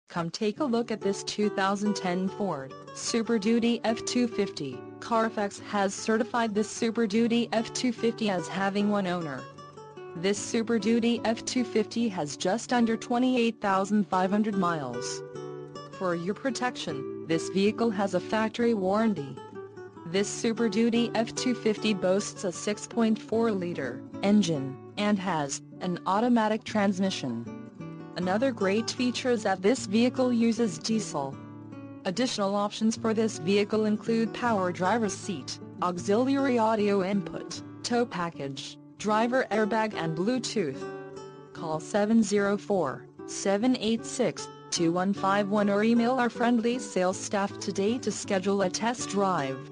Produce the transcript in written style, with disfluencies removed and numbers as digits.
Come take a look at this 2010 Ford Super Duty F-250. Carfax has certified this Super Duty F-250 as having one owner. This Super Duty F-250 has just under 28,500 miles. For your protection, this vehicle has a factory warranty. This Super Duty F-250 boasts a 6.4-liter engine and has an automatic transmission. Another great feature is that this vehicle uses diesel. Additional options for this vehicle include power driver's seat, auxiliary audio input, tow package, driver airbag and Bluetooth. Call 704-786-2151 or email our friendly sales staff today to schedule a test drive.